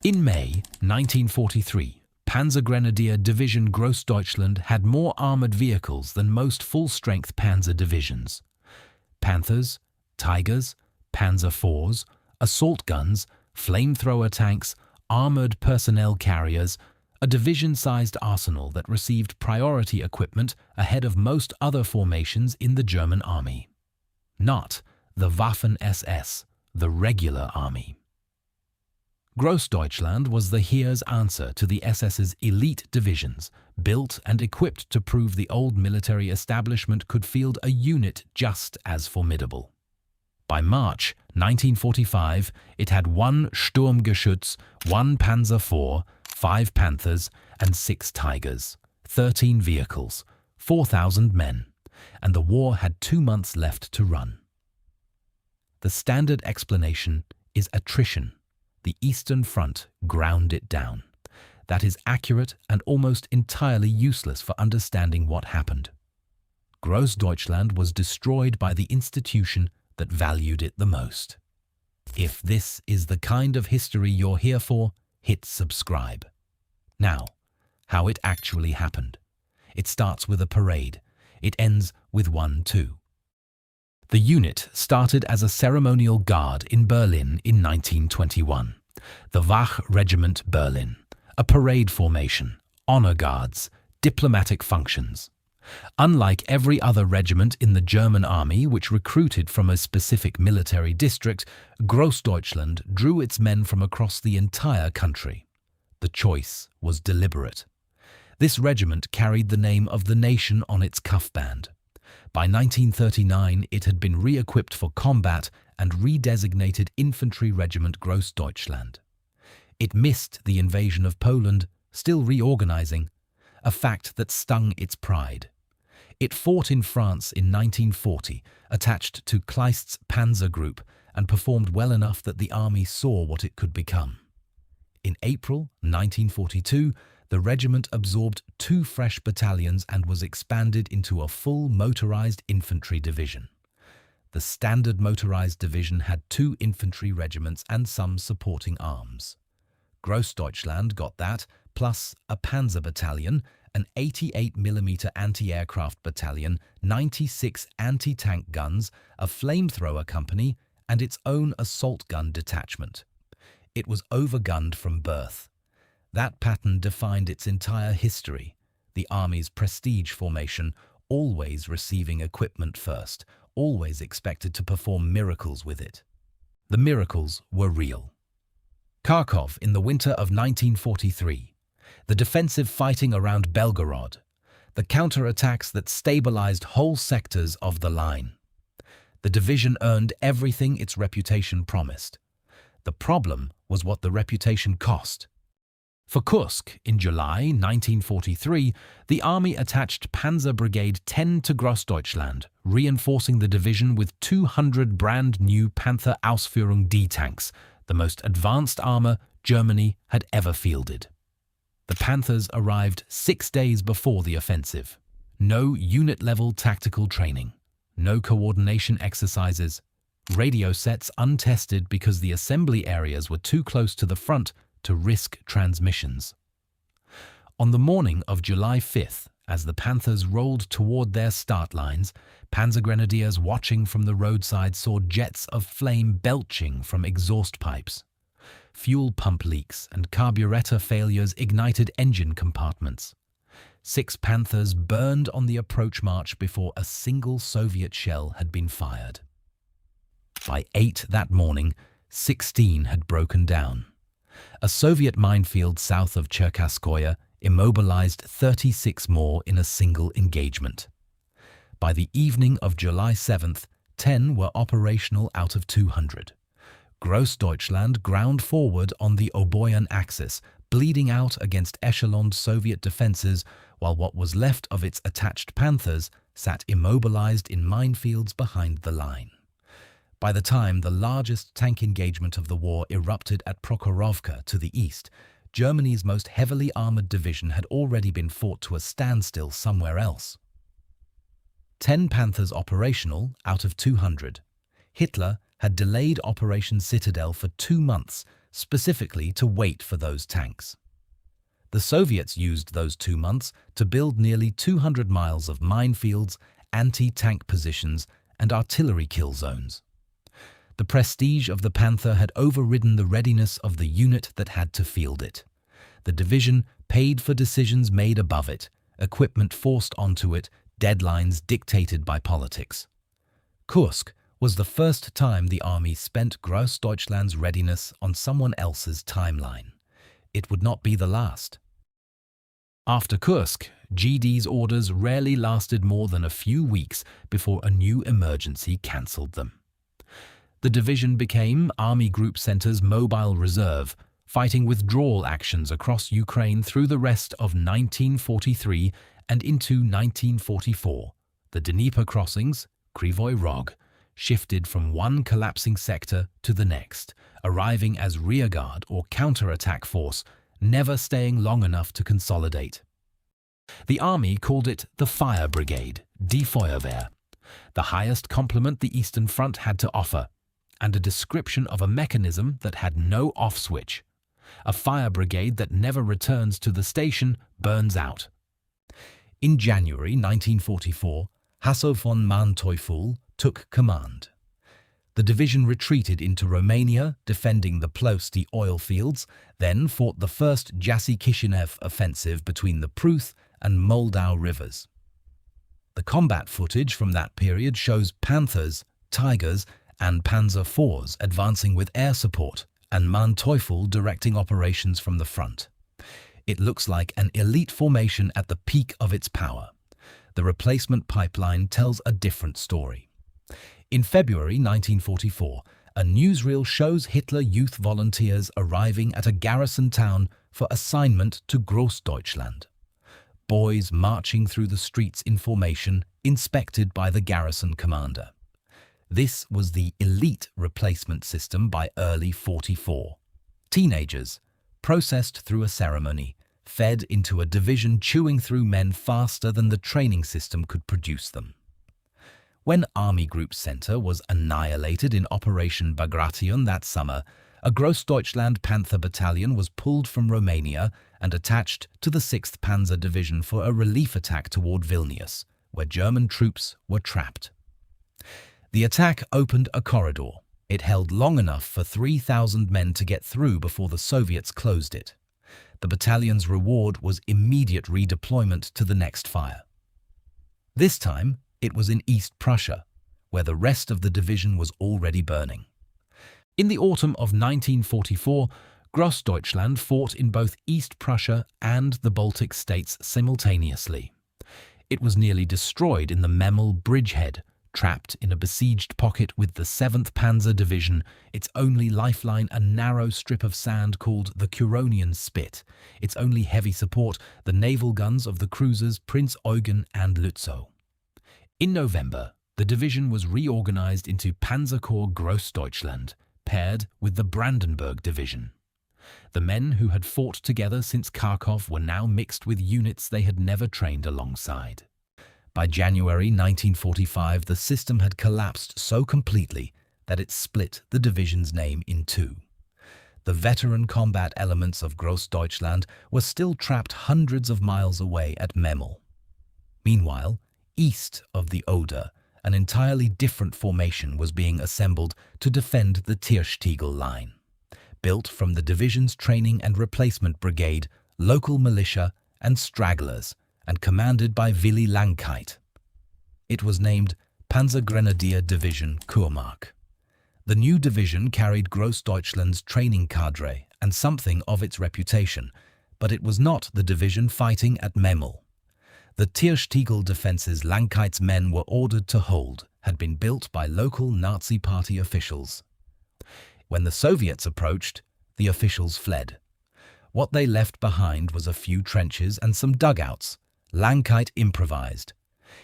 In May 1943, Panzergrenadier Division Großdeutschland had more armoured vehicles than most full-strength panzer divisions. Panthers, Tigers, Panzer IVs, assault guns, flamethrower tanks, armoured personnel carriers, a division-sized arsenal that received priority equipment ahead of most other formations in the German army. Not the Waffen-SS, the regular army. Großdeutschland was the Heer's answer to the SS's elite divisions, built and equipped to prove the old military establishment could field a unit just as formidable. By March 1945, it had 1 Sturmgeschütz, 1 Panzer IV, 5 Panthers, and 6 Tigers, 13 vehicles, 4,000 men, and the war had 2 months left to run. The standard explanation is attrition. The Eastern Front ground it down. That is accurate and almost entirely useless for understanding what happened. Großdeutschland was destroyed by the institution that valued it the most. If this is the kind of history you're here for, hit subscribe. Now, how it actually happened. It starts with a parade. It ends with 1-2. The unit started as a ceremonial guard in Berlin in 1921. The Wach Regiment Berlin, a parade formation, honor guards, diplomatic functions. Unlike every other regiment in the German army which recruited from a specific military district, Großdeutschland drew its men from across the entire country. The choice was deliberate. This regiment carried the name of the nation on its cuffband. By 1939, it had been re-equipped for combat and redesignated Infantry Regiment Großdeutschland. It missed the invasion of Poland, still reorganizing, a fact that stung its pride. It fought in France in 1940, attached to Kleist's Panzer Group, and performed well enough that the army saw what it could become. In April 1942, the regiment absorbed 2 fresh battalions and was expanded into a full motorized infantry division. The standard motorized division had 2 infantry regiments and some supporting arms. Großdeutschland got that, plus a panzer battalion, an 88mm anti-aircraft battalion, 96 anti-tank guns, a flamethrower company, and its own assault gun detachment. It was overgunned from birth. That pattern defined its entire history, the Army's prestige formation, always receiving equipment first, always expected to perform miracles with it. The miracles were real. Kharkov in the winter of 1943, the defensive fighting around Belgorod, the counterattacks that stabilized whole sectors of the line. The division earned everything its reputation promised. The problem was what the reputation cost. For Kursk, in July 1943, the army attached Panzer Brigade 10 to Großdeutschland, reinforcing the division with 200 brand-new Panther Ausführung D tanks, the most advanced armor Germany had ever fielded. The Panthers arrived 6 days before the offensive. No unit-level tactical training, no coordination exercises, radio sets untested because the assembly areas were too close to the front to risk transmissions. On the morning of July 5th, as the Panthers rolled toward their start lines, Panzergrenadiers watching from the roadside saw jets of flame belching from exhaust pipes. Fuel pump leaks and carburetor failures ignited engine compartments. 6 Panthers burned on the approach march before a single Soviet shell had been fired. By 8 that morning, 16 had broken down. A Soviet minefield south of Cherkasskoye immobilized 36 more in a single engagement. By the evening of July 7th, 10 were operational out of 200. Großdeutschland ground forward on the Oboyan axis, bleeding out against echeloned Soviet defenses, while what was left of its attached Panthers sat immobilized in minefields behind the line. By the time the largest tank engagement of the war erupted at Prokhorovka to the east, Germany's most heavily armoured division had already been fought to a standstill somewhere else. 10 Panthers operational out of 200. Hitler had delayed Operation Citadel for 2 months, specifically to wait for those tanks. The Soviets used those 2 months to build nearly 200 miles of minefields, anti-tank positions, and artillery kill zones. The prestige of the Panther had overridden the readiness of the unit that had to field it. The division paid for decisions made above it, equipment forced onto it, deadlines dictated by politics. Kursk was the first time the army spent Großdeutschland's readiness on someone else's timeline. It would not be the last. After Kursk, GD's orders rarely lasted more than a few weeks before a new emergency cancelled them. The division became Army Group Center's mobile reserve, fighting withdrawal actions across Ukraine through the rest of 1943 and into 1944. The Dnieper crossings, Kryvyi Rog, shifted from one collapsing sector to the next, arriving as rearguard or counterattack force, never staying long enough to consolidate. The army called it the Fire Brigade, Die Feuerwehr, the highest compliment the Eastern Front had to offer, and a description of a mechanism that had no off switch. A fire brigade that never returns to the station burns out. In January 1944, Hasso von Manteuffel took command. The division retreated into Romania, defending the Plosti oil fields, then fought the first Jassy-Kishinev offensive between the Pruth and Moldau rivers. The combat footage from that period shows Panthers, Tigers, and Panzer IVs advancing with air support, and Manteuffel directing operations from the front. It looks like an elite formation at the peak of its power. The replacement pipeline tells a different story. In February 1944, a newsreel shows Hitler Youth volunteers arriving at a garrison town for assignment to Großdeutschland. Boys marching through the streets in formation, inspected by the garrison commander. This was the elite replacement system by early 44. Teenagers, processed through a ceremony, fed into a division chewing through men faster than the training system could produce them. When Army Group Center was annihilated in Operation Bagration that summer, a Großdeutschland Panther battalion was pulled from Romania and attached to the 6th Panzer Division for a relief attack toward Vilnius, where German troops were trapped. The attack opened a corridor. It held long enough for 3,000 men to get through before the Soviets closed it. The battalion's reward was immediate redeployment to the next fire. This time, it was in East Prussia, where the rest of the division was already burning. In the autumn of 1944, Großdeutschland fought in both East Prussia and the Baltic states simultaneously. It was nearly destroyed in the Memel bridgehead, trapped in a besieged pocket with the 7th Panzer Division, its only lifeline a narrow strip of sand called the Curonian Spit, its only heavy support the naval guns of the cruisers Prinz Eugen and Lützow. In November, the division was reorganized into Panzerkorps Großdeutschland, paired with the Brandenburg Division. The men who had fought together since Kharkov were now mixed with units they had never trained alongside. By January 1945, the system had collapsed so completely that it split the division's name in two. The veteran combat elements of Großdeutschland were still trapped hundreds of miles away at Memel. Meanwhile, east of the Oder, an entirely different formation was being assembled to defend the Tirschtegel line. Built from the division's training and replacement brigade, local militia, and stragglers, and commanded by Willy Langkeit. It was named Panzergrenadier Division Kurmark. The new division carried Großdeutschland's training cadre and something of its reputation, but it was not the division fighting at Memel. The Tirschtegel defences Langkeit's men were ordered to hold had been built by local Nazi Party officials. When the Soviets approached, the officials fled. What they left behind was a few trenches and some dugouts. Langkeit improvised.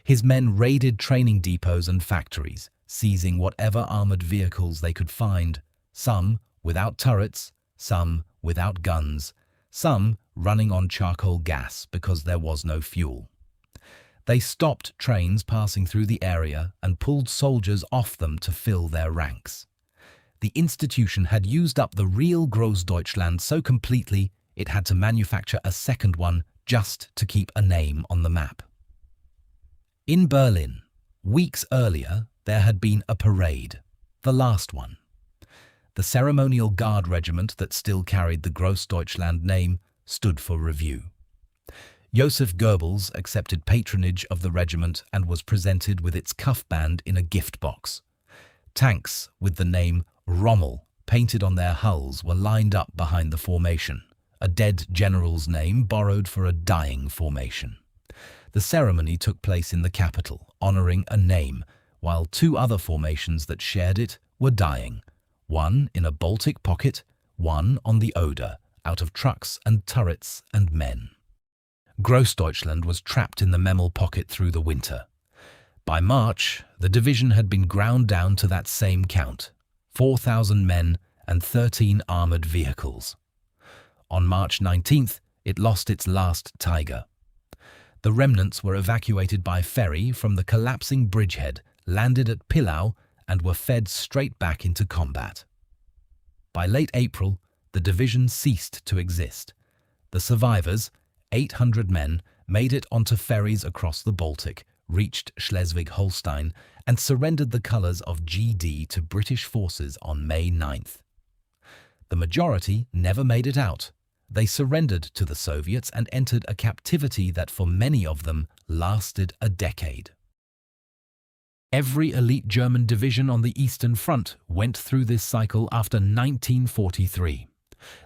His men raided training depots and factories, seizing whatever armoured vehicles they could find, some without turrets, some without guns, some running on charcoal gas because there was no fuel. They stopped trains passing through the area and pulled soldiers off them to fill their ranks. the institution had used up the real Großdeutschland so completely it had to manufacture a second one just to keep a name on the map. In Berlin, weeks earlier, there had been a parade, the last one. The ceremonial guard regiment that still carried the Großdeutschland name stood for review. Joseph Goebbels accepted patronage of the regiment and was presented with its cuff band in a gift box. Tanks with the name Rommel painted on their hulls were lined up behind the formation, a dead general's name borrowed for a dying formation. The ceremony took place in the capital, honoring a name, while two other formations that shared it were dying, one in a Baltic pocket, one on the Oder, out of trucks and turrets and men. Großdeutschland was trapped in the Memel pocket through the winter. By March, the division had been ground down to that same count, 4,000 men and 13 armoured vehicles. On March 19th, it lost its last Tiger. The remnants were evacuated by ferry from the collapsing bridgehead, landed at Pillau, and were fed straight back into combat. By late April, the division ceased to exist. The survivors, 800 men, made it onto ferries across the Baltic, reached Schleswig-Holstein, and surrendered the colours of GD to British forces on May 9th. The majority never made it out. They surrendered to the Soviets and entered a captivity that for many of them lasted a decade. Every elite German division on the Eastern Front went through this cycle after 1943.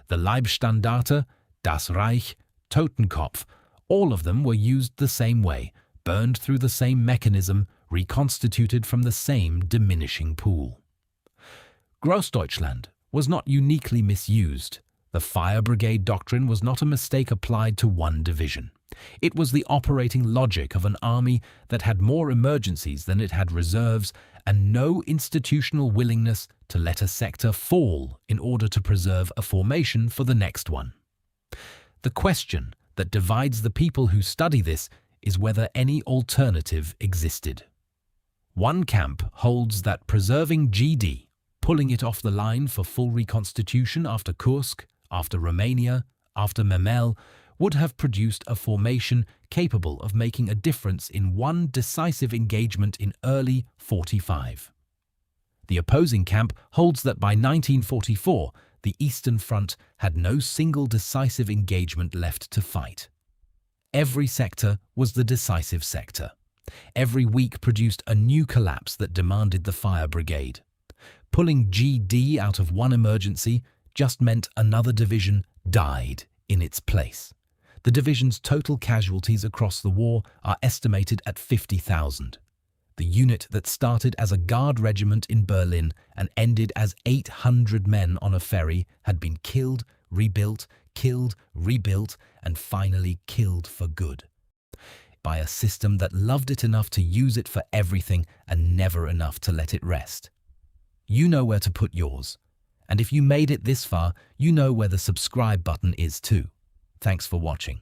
The Leibstandarte, Das Reich, Totenkopf, all of them were used the same way, burned through the same mechanism, reconstituted from the same diminishing pool. Großdeutschland was not uniquely misused. The fire brigade doctrine was not a mistake applied to one division. It was the operating logic of an army that had more emergencies than it had reserves and no institutional willingness to let a sector fall in order to preserve a formation for the next one. The question that divides the people who study this is whether any alternative existed. One camp holds that preserving GD, pulling it off the line for full reconstitution after Kursk, after Romania, after Memel, would have produced a formation capable of making a difference in one decisive engagement in early 45. The opposing camp holds that by 1944, the Eastern Front had no single decisive engagement left to fight. Every sector was the decisive sector. Every week produced a new collapse that demanded the fire brigade. Pulling GD out of one emergency just meant another division died in its place. The division's total casualties across the war are estimated at 50,000. The unit that started as a guard regiment in Berlin and ended as 800 men on a ferry had been killed, rebuilt, and finally killed for good. By a system that loved it enough to use it for everything and never enough to let it rest. You know where to put yours. And if you made it this far, you know where the subscribe button is too. Thanks for watching.